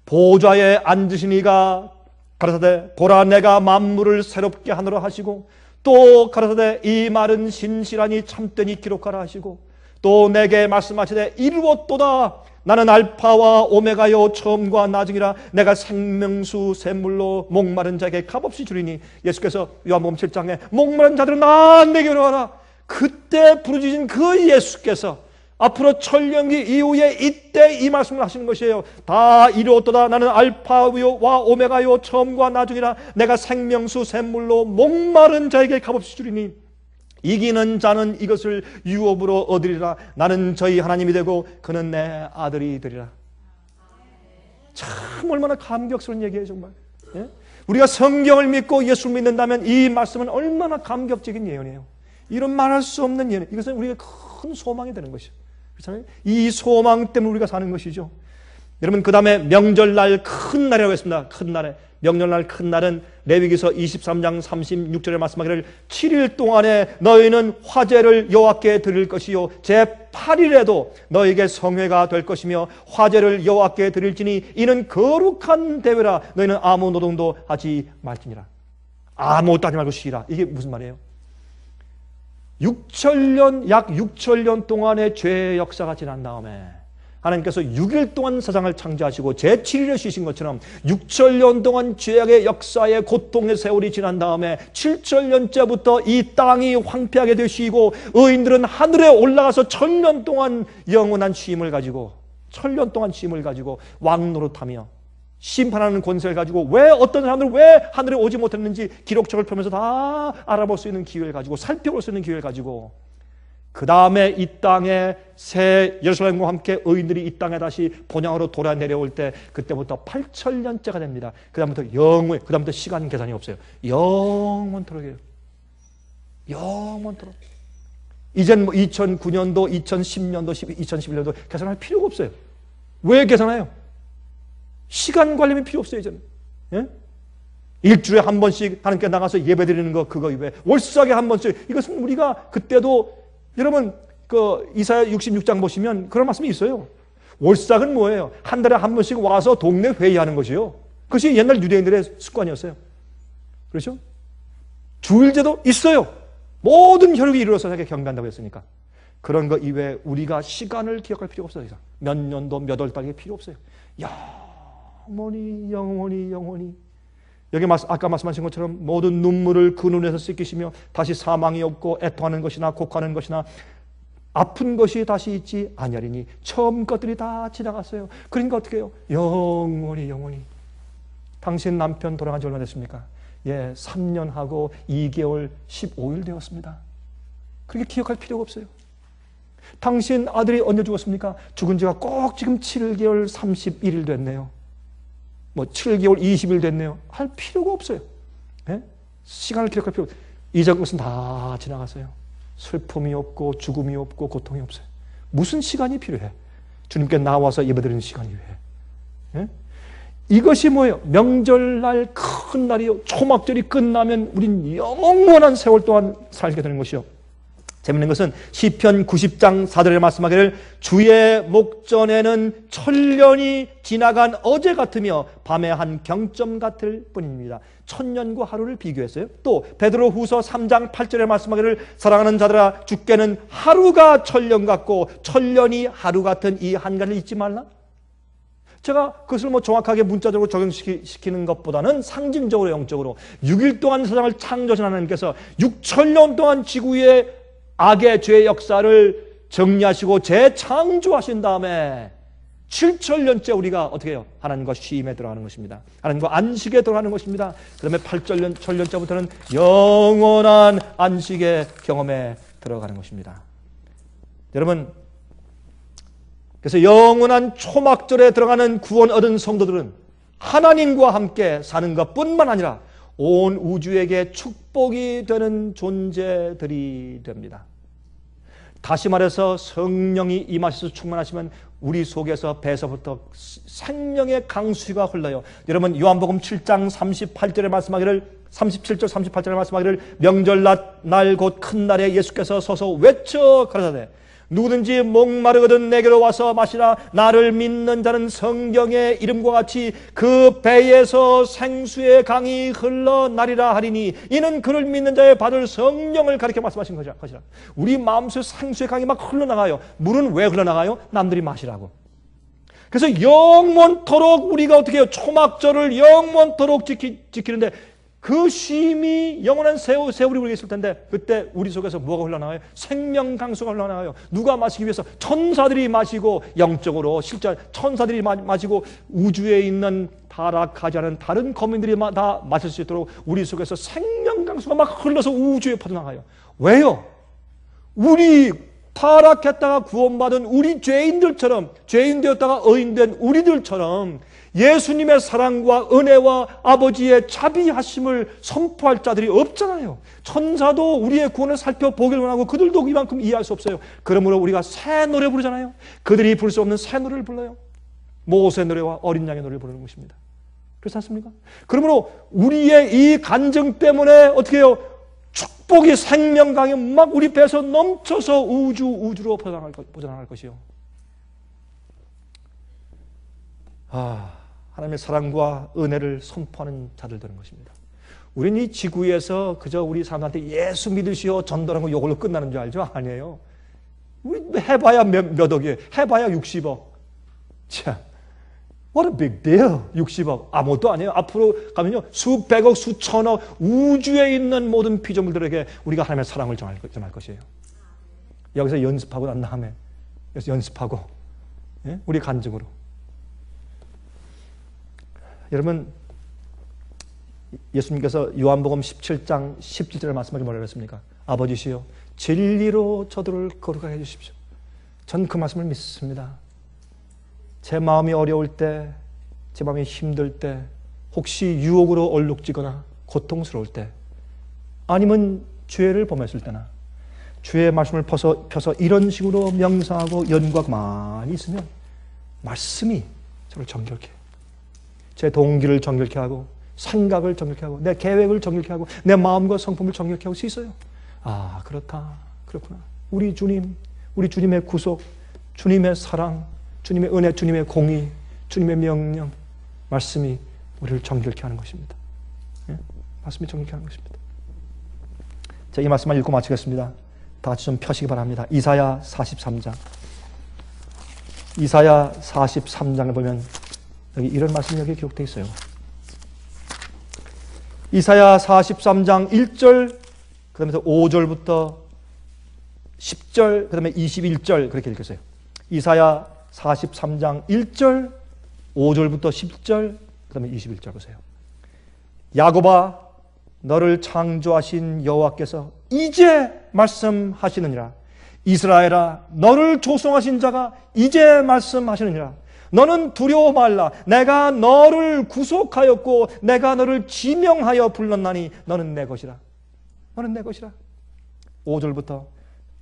보좌에 앉으신 이가 가라사대 보라 내가 만물을 새롭게 하노라 하시고 또 가라사대 이 말은 신실하니 참되니 기록하라 하시고 또 내게 말씀하시되 이루었도다. 나는 알파와 오메가요 처음과 나중이라. 내가 생명수 샘물로 목마른 자에게 값없이 주리니. 예수께서 요한복음 7장에 목마른 자들은 나 내게로 와라. 그때 부르짖은 그 예수께서 앞으로 천년기 이후에 이때 이 말씀을 하시는 것이에요. 다 이루었도다. 나는 알파와 오메가요 처음과 나중이라. 내가 생명수 샘물로 목마른 자에게 값없이 주리니 이기는 자는 이것을 유업으로 얻으리라. 나는 저희 하나님이 되고 그는 내 아들이 되리라. 참 얼마나 감격스러운 얘기예요 정말. 예? 우리가 성경을 믿고 예수를 믿는다면 이 말씀은 얼마나 감격적인 예언이에요. 이런 말할 수 없는 예언. 이것은 우리가 큰 소망이 되는 것이죠. 그렇잖아요. 이 소망 때문에 우리가 사는 것이죠. 여러분, 그 다음에 명절날 큰 날이라고 했습니다. 큰 날에. 명절날 큰 날은 레위기서 23장 36절에 말씀하기를 7일 동안에 너희는 화제를 여호와께 드릴 것이요 제8일에도 너희에게 성회가 될 것이며 화제를 여호와께 드릴지니 이는 거룩한 대회라. 너희는 아무 노동도 하지 말지니라. 아무것도 하지 말고 쉬라. 이게 무슨 말이에요? 6천년, 약 6천년 동안의 죄의 역사가 지난 다음에 하나님께서 6일 동안 세상을 창조하시고 제7일에 쉬신 것처럼 6천년 동안 죄악의 역사의 고통의 세월이 지난 다음에 7천년째부터 이 땅이 황폐하게 되시고 의인들은 하늘에 올라가서 1000년 동안 영원한 쉼을 가지고 1000년 동안 쉼을 가지고 왕노릇하며 심판하는 권세를 가지고 왜 어떤 사람들은 왜 하늘에 오지 못했는지 기록책을 펴면서 다 알아볼 수 있는 기회를 가지고 살펴볼 수 있는 기회를 가지고 그 다음에 이 땅에 새 예루살렘과 함께 의인들이 이 땅에 다시 본향으로 돌아 내려올 때 그때부터 8천년째가 됩니다. 그 다음부터 영원, 그 다음부터 시간 계산이 없어요. 영원토록이에요. 영원토록. 이젠 뭐 2009년도, 2010년도, 2011년도 계산할 필요가 없어요. 왜 계산해요? 시간 관리면 필요 없어요, 이제는. 예? 일주일에 한 번씩 하나님께 나가서 예배 드리는 거, 그거 예배. 월삭에 한 번씩. 이것은 우리가 그때도 여러분, 그 이사야 66장 보시면 그런 말씀이 있어요. 월삭은 뭐예요? 한 달에 한 번씩 와서 동네 회의하는 것이요. 그것이 옛날 유대인들의 습관이었어요. 그렇죠? 주일제도 있어요. 모든 혈육이 이루어서 자기가 경배한다고 했으니까. 그런 거 이외에 우리가 시간을 기억할 필요가 없어요. 몇 년도 몇 월 달이 필요 없어요. 영원히 영원히 영원히. 여기 아까 말씀하신 것처럼 모든 눈물을 그 눈에서 씻기시며 다시 사망이 없고 애통하는 것이나 곡하는 것이나 아픈 것이 다시 있지 아니하리니 처음 것들이 다 지나갔어요. 그러니까 어떻게 해요? 영원히 영원히. 당신 남편 돌아간 지 얼마 됐습니까? 예, 3년하고 2개월 15일 되었습니다. 그렇게 기억할 필요가 없어요. 당신 아들이 언제 죽었습니까? 죽은 지가 꼭 지금 7개월 31일 됐네요. 뭐 7개월 20일 됐네요. 할 필요가 없어요. 네? 시간을 기록할 필요 없어요. 이전 것은 다 지나갔어요. 슬픔이 없고 죽음이 없고 고통이 없어요. 무슨 시간이 필요해? 주님께 나와서 예배드리는 시간이 왜? 네? 이것이 뭐예요? 명절날 큰 날이요. 초막절이 끝나면 우린 영원한 세월 동안 살게 되는 것이요. 재밌는 것은 시편 90장 4절에 말씀하기를 주의 목전에는 천년이 지나간 어제 같으며 밤의 한 경점 같을 뿐입니다. 천년과 하루를 비교했어요. 또 베드로 후서 3장 8절에 말씀하기를 사랑하는 자들아 주께는 하루가 천년 같고 천년이 하루 같은 이 한 가지를 잊지 말라. 제가 그것을 뭐 정확하게 문자적으로 적용시키는 것보다는 상징적으로 영적으로 6일 동안 세상을 창조하신 하나님께서 6천년 동안 지구에 악의 죄의 역사를 정리하시고 재창조하신 다음에 7천년째 우리가 어떻게 해요? 하나님과 쉼에 들어가는 것입니다. 하나님과 안식에 들어가는 것입니다. 그 다음에 8천년째부터는 영원한 안식의 경험에 들어가는 것입니다. 여러분, 그래서 영원한 초막절에 들어가는 구원 얻은 성도들은 하나님과 함께 사는 것뿐만 아니라 온 우주에게 축복이 되는 존재들이 됩니다. 다시 말해서 성령이 임하셔서 충만하시면 우리 속에서 배에서부터 생명의 강수가 흘러요. 여러분 요한복음 7장 38절에 말씀하기를 37절 38절에 말씀하기를 명절날 곧 큰 날에 예수께서 서서 외쳐 가라사대 누구든지 목마르거든 내게로 와서 마시라. 나를 믿는 자는 성경의 이름과 같이 그 배에서 생수의 강이 흘러나리라 하리니 이는 그를 믿는 자의 받을 성령을 가리켜 말씀하신 것이라. 우리 마음속에 생수의 강이 막 흘러나가요. 물은 왜 흘러나가요? 남들이 마시라고. 그래서 영원토록 우리가 어떻게 해요? 초막절을 영원토록 지키는데 그 쉼이 영원한 세월이 우리가 있을 텐데 그때 우리 속에서 뭐가 흘러나와요? 생명 강수가 흘러나와요. 누가 마시기 위해서? 천사들이 마시고 영적으로 실제 천사들이 마시고 우주에 있는 타락하지 않은 다른 거민들이 다 마실 수 있도록 우리 속에서 생명 강수가 막 흘러서 우주에 퍼져나가요. 왜요? 우리 타락했다가 구원받은 우리 죄인들처럼, 죄인 되었다가 의인 된 우리들처럼 예수님의 사랑과 은혜와 아버지의 자비하심을 선포할 자들이 없잖아요. 천사도 우리의 구원을 살펴보기를 원하고 그들도 이만큼 이해할 수 없어요. 그러므로 우리가 새 노래 부르잖아요. 그들이 부를 수 없는 새 노래를 불러요. 모세의 노래와 어린 양의 노래를 부르는 것입니다. 그렇지 않습니까? 그러므로 우리의 이 간증 때문에 어떻게 해요? 축복이 생명강이 막 우리 배에서 넘쳐서 우주로 퍼져나갈 것이요. 하나님의 사랑과 은혜를 선포하는 자들 되는 것입니다. 우리는 이 지구에서 그저 우리 사람한테 예수 믿으시오 전도라는 거 이걸로 끝나는 줄 알죠? 아니에요. 우리 해봐야 몇 억이에요. 해봐야 60억. 참, what a big deal. 60억. 아무것도 아니에요. 앞으로 가면요, 수백억, 수천억 우주에 있는 모든 피조물들에게 우리가 하나님의 사랑을 전할 것이에요. 여기서 연습하고 난 다음에 여기서 연습하고, 예? 우리 간증으로. 여러분, 예수님께서 요한복음 17장 17절의 말씀을 뭐라고 했습니까? 아버지시여 진리로 저들을 거룩하게 해주십시오. 전 그 말씀을 믿습니다. 제 마음이 어려울 때, 제 마음이 힘들 때, 혹시 유혹으로 얼룩지거나 고통스러울 때, 아니면 죄를 범했을 때나 주의 말씀을 펴서 이런 식으로 명상하고 연구하고 많이 있으면 말씀이 저를 정결케 해요. 제 동기를 정결케 하고 생각을 정결케 하고 내 계획을 정결케 하고 내 마음과 성품을 정결케 할 수 있어요. 아, 그렇다. 그렇구나. 우리 주님, 우리 주님의 구속, 주님의 사랑, 주님의 은혜, 주님의 공의, 주님의 명령, 말씀이 우리를 정결케 하는 것입니다. 예? 말씀이 정결케 하는 것입니다. 자, 이 말씀만 읽고 마치겠습니다. 다 같이 좀 펴시기 바랍니다. 이사야 43장. 이사야 43장을 보면 여기 이런 말씀이 여기 기록되어 있어요. 이사야 43장 1절, 그 다음에 5절부터 10절, 그 다음에 21절 그렇게 읽었어요. 이사야 43장 1절, 5절부터 10절, 그 다음에 21절 보세요. 야곱아, 너를 창조하신 여호와께서 이제 말씀하시느니라. 이스라엘아, 너를 조성하신 자가 이제 말씀하시느니라. 너는 두려워 말라. 내가 너를 구속하였고 내가 너를 지명하여 불렀나니 너는 내 것이라. 너는 내 것이라. 5절부터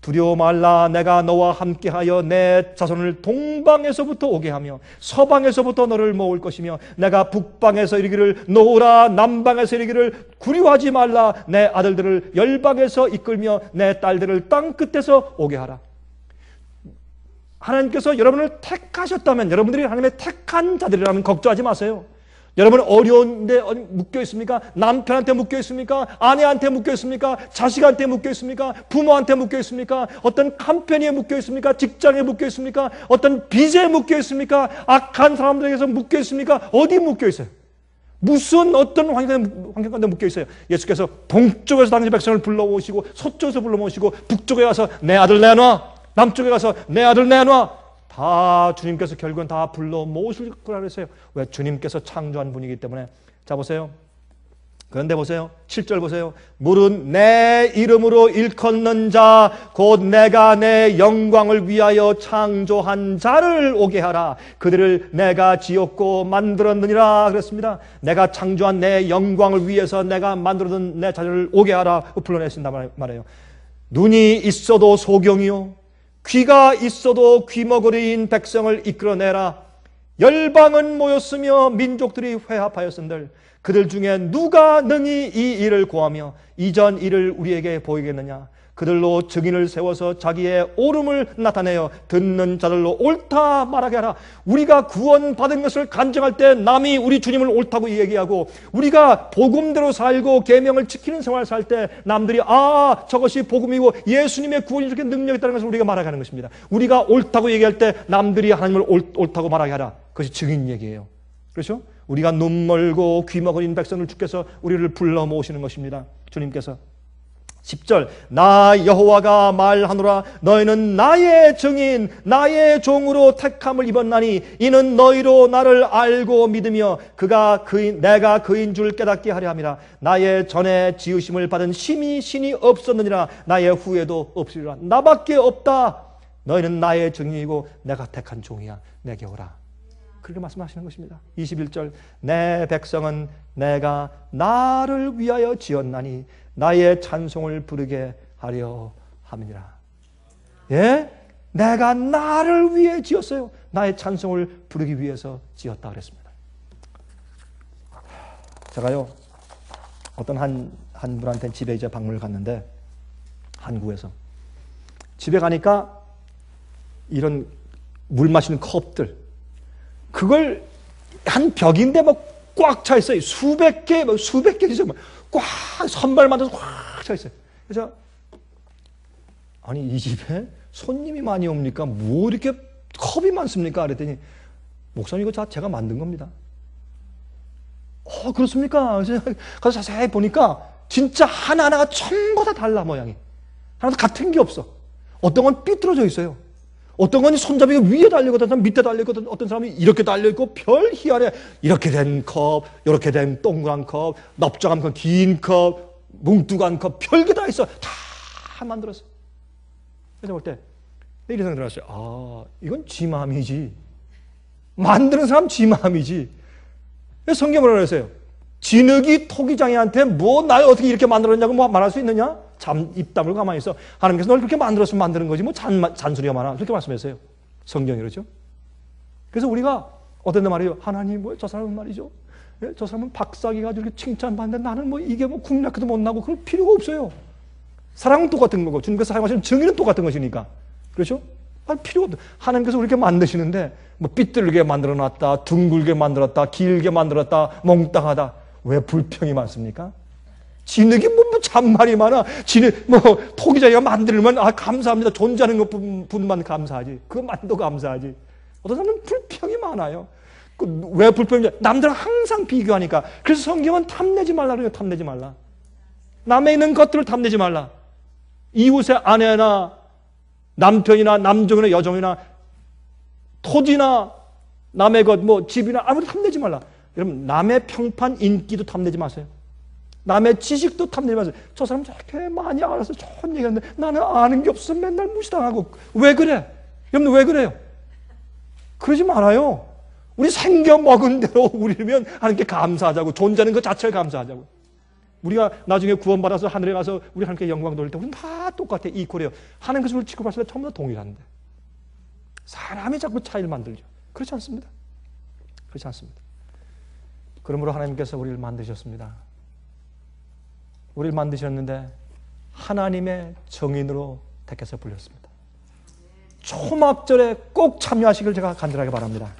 두려워 말라. 내가 너와 함께하여 내 자손을 동방에서부터 오게 하며 서방에서부터 너를 모을 것이며 내가 북방에서 이르기를 놓으라. 남방에서 이르기를 구려하지 말라. 내 아들들을 열방에서 이끌며 내 딸들을 땅 끝에서 오게 하라. 하나님께서 여러분을 택하셨다면, 여러분들이 하나님의 택한 자들이라면 걱정하지 마세요. 여러분 어려운 데 묶여 있습니까? 남편한테 묶여 있습니까? 아내한테 묶여 있습니까? 자식한테 묶여 있습니까? 부모한테 묶여 있습니까? 어떤 컴퍼니에 묶여 있습니까? 직장에 묶여 있습니까? 어떤 빚에 묶여 있습니까? 악한 사람들에게서 묶여 있습니까? 어디 묶여 있어요? 무슨 어떤 환경 가운데 묶여 있어요? 예수께서 동쪽에서 당시 백성을 불러오시고 서쪽에서 불러오시고 북쪽에 가서 내 아들 내놔, 남쪽에 가서 내 아들 내놔. 다 주님께서 결국은 다 불러 모으실 거라 그랬어요. 왜? 주님께서 창조한 분이기 때문에. 자, 보세요. 그런데 보세요. 7절 보세요. 물은 내 이름으로 일컫는 자 곧 내가 내 영광을 위하여 창조한 자를 오게 하라. 그들을 내가 지었고 만들었느니라 그랬습니다. 내가 창조한 내 영광을 위해서 내가 만들어둔 내 자를 오게 하라 불러내신다 말이에요. 눈이 있어도 소경이요 귀가 있어도 귀머거리인 백성을 이끌어내라. 열방은 모였으며 민족들이 회합하였은들 그들 중에 누가 능히 이 일을 고하며 이전 일을 우리에게 보이겠느냐. 그들로 증인을 세워서 자기의 옳음을 나타내어 듣는 자들로 옳다 말하게 하라. 우리가 구원받은 것을 간증할 때 남이 우리 주님을 옳다고 얘기하고 우리가 복음대로 살고 계명을 지키는 생활을 살 때 남들이 아 저것이 복음이고 예수님의 구원이 이렇게 능력이 있다는 것을 우리가 말하게 하는 것입니다. 우리가 옳다고 얘기할 때 남들이 하나님을 옳다고 말하게 하라. 그것이 증인 얘기예요. 그렇죠? 우리가 눈 멀고 귀 먹은 백성을 주께서 우리를 불러 모으시는 것입니다. 주님께서 10절 나 여호와가 말하노라 너희는 나의 증인 나의 종으로 택함을 입었나니 이는 너희로 나를 알고 믿으며 내가 그인 줄 깨닫게 하려 함이라. 나의 전에 지으심을 받은 신이 없었느니라. 나의 후에도 없으리라. 나밖에 없다. 너희는 나의 증인이고 내가 택한 종이야. 내게 오라. 그렇게 말씀하시는 것입니다. 21절 내 백성은 내가 나를 위하여 지었나니 나의 찬송을 부르게 하려 함이니라. 예? 내가 나를 위해 지었어요. 나의 찬송을 부르기 위해서 지었다 그랬습니다. 제가요 어떤 한 분한테 집에 이제 방문을 갔는데 한국에서 집에 가니까 이런 물 마시는 컵들 그걸 한 벽인데 뭐 꽉 차 있어요. 수백 개 있어요. 꽉 선발 만들어서 꽉 차 있어요. 그래서 아니 이 집에 손님이 많이 옵니까? 뭐 이렇게 컵이 많습니까? 그랬더니 목사님 이거 제가 만든 겁니다. 그렇습니까? 그래서 가서 자세히 보니까 진짜 하나하나가 전부 다 달라 모양이. 하나도 같은 게 없어. 어떤 건 삐뚤어져 있어요. 어떤 건 손잡이가 위에 달려있고 어떤 밑에 달려있고 어떤 사람이 이렇게 달려있고 별 희한해. 이렇게 된 컵, 이렇게 된 동그란 컵, 넓적한 컵, 긴 컵, 뭉뚱한 컵, 별게 다 있어. 다 만들었어. 그래서 볼 때 이런 생각이 들었어요. 이건 지 마음이지. 만드는 사람 지 마음이지. 성경을 그랬어요. 진흙이 토기장이한테 날 어떻게 이렇게 만들었냐고 말할 수 있느냐? 입 다물고 가만히 있어. 하나님께서 널 그렇게 만들었으면 만드는 거지 잔소리가 많아. 그렇게 말씀했어요. 성경이 그렇죠. 그래서 우리가 어떤 데 말이에요. 하나님 저 사람은 말이죠. 저 사람은 박사기 가지고 이렇게 칭찬받는데 나는 이게 국락도 못 나고 그럴 필요가 없어요. 사랑은 똑같은 거고 주님께서 사용하시는 증인은 똑같은 것이니까. 그렇죠? 할 필요가 없다. 하나님께서 우리 이렇게 만드시는데 삐뚤게 만들어놨다, 둥글게 만들었다, 길게 만들었다, 몽땅하다. 왜 불평이 많습니까? 진흙이 잔말이 많아. 토기장이가 만들면 감사합니다. 존재하는 것뿐만 감사하지. 그것만도 감사하지. 어떤 사람은 불평이 많아요. 왜 불평이냐? 남들은 항상 비교하니까. 그래서 성경은 탐내지 말라 그래요. 탐내지 말라. 남에 있는 것들을 탐내지 말라. 이웃의 아내나 남편이나 남종이나 여종이나 토지나 남의 것, 집이나 아무리 탐내지 말라. 여러분 남의 평판 인기도 탐내지 마세요. 남의 지식도 탐내지 마세요. 저 사람 저렇게 많이 알아서 좋은 얘기하는데 나는 아는 게 없어서 맨날 무시당하고. 왜 그래? 여러분 왜 그래요? 그러지 말아요. 우리 생겨 먹은 대로 우리면 하나님께 감사하자고. 존재하는 것 자체를 감사하자고. 우리가 나중에 구원받아서 하늘에 가서 우리 하나님께 영광 돌릴 때 우리는 다 똑같아. 이퀄이에요. 하나님께서 우리를 취급하실 때 전부 다 동일한데 사람이 자꾸 차이를 만들죠. 그렇지 않습니다. 그렇지 않습니다. 그러므로 하나님께서 우리를 만드셨습니다. 우리를 만드셨는데 하나님의 정인으로 택해서 불렸습니다. 초막절에 꼭 참여하시길 제가 간절하게 바랍니다.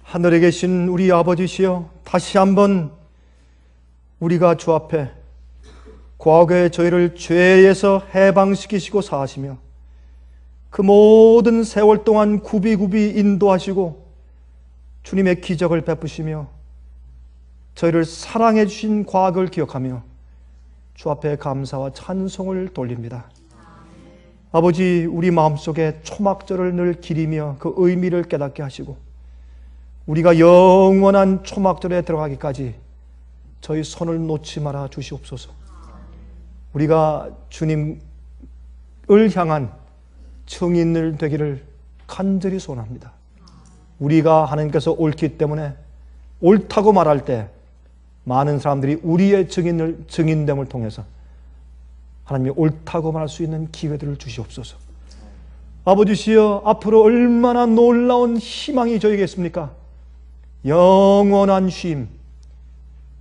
하늘에 계신 우리 아버지시여, 다시 한번 우리가 주 앞에 과거에 저희를 죄에서 해방시키시고 사하시며 그 모든 세월 동안 굽이굽이 인도하시고 주님의 기적을 베푸시며 저희를 사랑해 주신 과거를 기억하며 주 앞에 감사와 찬송을 돌립니다. 아버지, 우리 마음속에 초막절을 늘 기리며 그 의미를 깨닫게 하시고 우리가 영원한 초막절에 들어가기까지 저희 손을 놓지 말아 주시옵소서. 우리가 주님을 향한 증인을 되기를 간절히 소원합니다. 우리가 하나님께서 옳기 때문에 옳다고 말할 때 많은 사람들이 우리의 증인됨을 통해서 하나님이 옳다고 말할 수 있는 기회들을 주시옵소서. 아버지시여, 앞으로 얼마나 놀라운 희망이 저에게 있습니까? 영원한 쉼,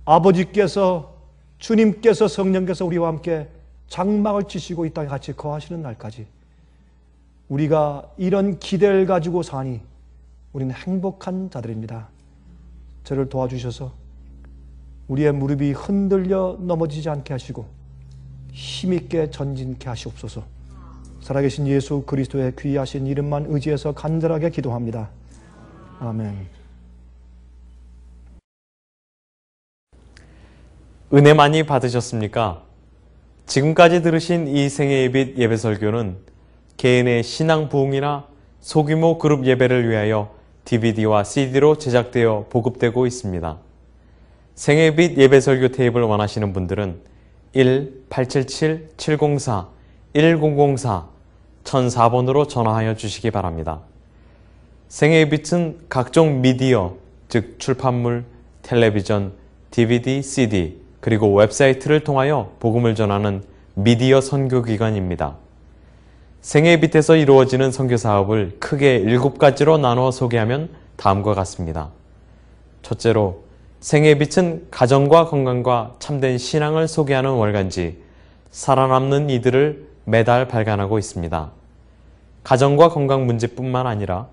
아버지께서, 주님께서, 성령께서 우리와 함께 장막을 치시고 이 땅에 같이 거하시는 날까지 우리가 이런 기대를 가지고 사니 우리는 행복한 자들입니다. 저를 도와주셔서 우리의 무릎이 흔들려 넘어지지 않게 하시고 힘있게 전진케 하시옵소서. 살아계신 예수 그리스도의 귀하신 이름만 의지해서 간절하게 기도합니다. 아멘. 은혜 많이 받으셨습니까? 지금까지 들으신 이 생애예빛 예배설교는 개인의 신앙 부흥이나 소규모 그룹 예배를 위하여 DVD와 CD로 제작되어 보급되고 있습니다. 생애빛 예배설교 테이프를 원하시는 분들은 1-877-704-1004 1004번으로 전화하여 주시기 바랍니다. 생애빛은 각종 미디어, 즉 출판물, 텔레비전, DVD, CD, 그리고 웹사이트를 통하여 복음을 전하는 미디어 선교기관입니다. 생애빛에서 이루어지는 선교사업을 크게 7가지로 나누어 소개하면 다음과 같습니다. 첫째로, 생애빛은 가정과 건강과 참된 신앙을 소개하는 월간지 살아남는 이들을 매달 발간하고 있습니다. 가정과 건강 문제뿐만 아니라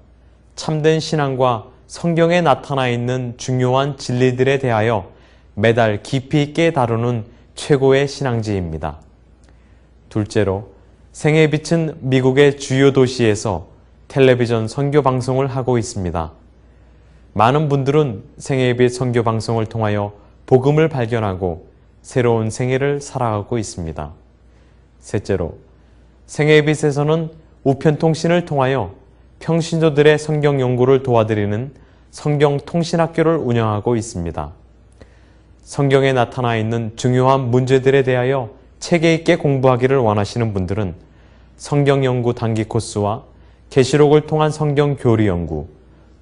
참된 신앙과 성경에 나타나 있는 중요한 진리들에 대하여 매달 깊이 있게 다루는 최고의 신앙지입니다. 둘째로, 생애빛은 미국의 주요 도시에서 텔레비전 선교 방송을 하고 있습니다. 많은 분들은 생애빛 선교 방송을 통하여 복음을 발견하고 새로운 생애를 살아가고 있습니다. 셋째로, 생애빛에서는 우편통신을 통하여 평신도들의 성경 연구를 도와드리는 성경통신학교를 운영하고 있습니다. 성경에 나타나 있는 중요한 문제들에 대하여 체계 있게 공부하기를 원하시는 분들은 성경 연구 단기 코스와 계시록을 통한 성경 교리 연구,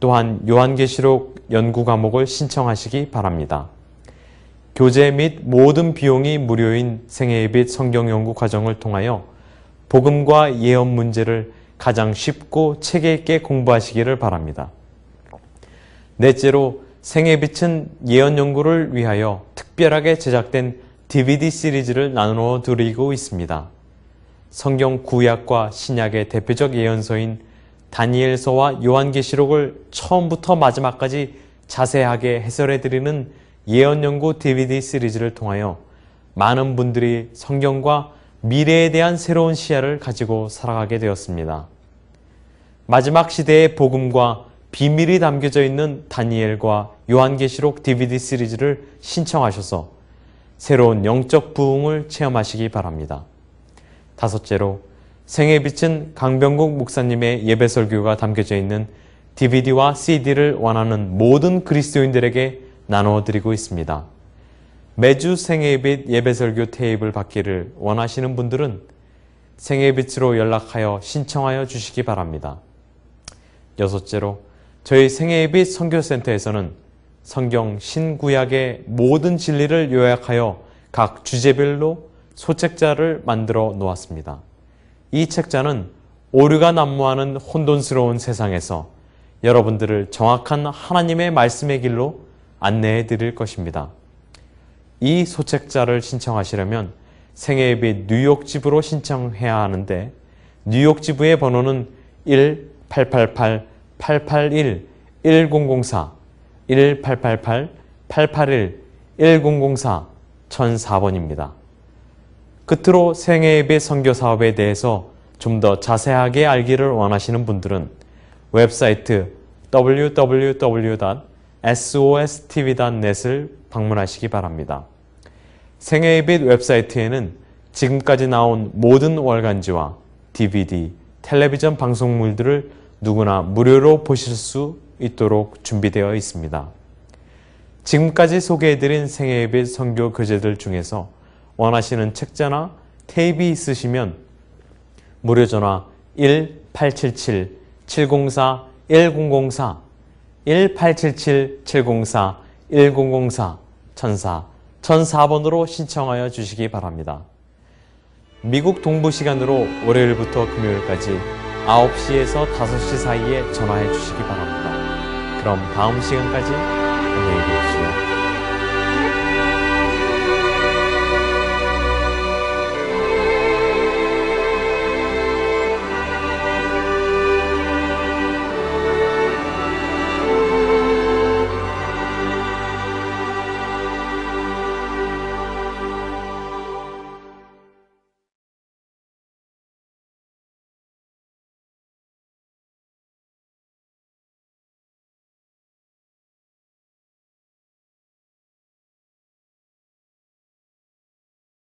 또한 요한계시록 연구 과목을 신청하시기 바랍니다. 교재 및 모든 비용이 무료인 생애빛 성경 연구 과정을 통하여 복음과 예언 문제를 가장 쉽고 체계 있게 공부하시기를 바랍니다. 넷째로, 생애빛은 예언 연구를 위하여 특별하게 제작된 DVD 시리즈를 나누어 드리고 있습니다. 성경 구약과 신약의 대표적 예언서인 다니엘서와 요한계시록을 처음부터 마지막까지 자세하게 해설해드리는 예언 연구 DVD 시리즈를 통하여 많은 분들이 성경과 미래에 대한 새로운 시야를 가지고 살아가게 되었습니다. 마지막 시대의 복음과 비밀이 담겨져 있는 다니엘과 요한계시록 DVD 시리즈를 신청하셔서 새로운 영적 부흥을 체험하시기 바랍니다. 다섯째로, 생애빛은 강병국 목사님의 예배설교가 담겨져 있는 DVD와 CD를 원하는 모든 그리스도인들에게 나누어 드리고 있습니다. 매주 생애빛 예배설교 테이프를 받기를 원하시는 분들은 생애빛으로 연락하여 신청하여 주시기 바랍니다. 여섯째로, 저희 생애빛 선교센터에서는 성경 신구약의 모든 진리를 요약하여 각 주제별로 소책자를 만들어 놓았습니다. 이 책자는 오류가 난무하는 혼돈스러운 세상에서 여러분들을 정확한 하나님의 말씀의 길로 안내해 드릴 것입니다. 이 소책자를 신청하시려면 생애빛 뉴욕 지부로 신청해야 하는데, 뉴욕 지부의 번호는 1-888-881-1004, 1-888-881-1004, 1004번입니다. 끝으로 생애예배 선교 사업에 대해서 좀 더 자세하게 알기를 원하시는 분들은 웹사이트 www.sostv.net을 방문하시기 바랍니다. 생애예배 웹사이트에는 지금까지 나온 모든 월간지와 DVD, 텔레비전 방송물들을 누구나 무료로 보실 수 있도록 준비되어 있습니다. 지금까지 소개해드린 생애예배 선교 교재들 중에서 원하시는 책자나 테이프 있으시면 무료 전화 1-877-704-1004, 1-877-704-1004, 1004번으로 신청하여 주시기 바랍니다. 미국 동부 시간으로 월요일부터 금요일까지 9시에서 5시 사이에 전화해 주시기 바랍니다. 그럼 다음 시간까지 안녕히 계세요.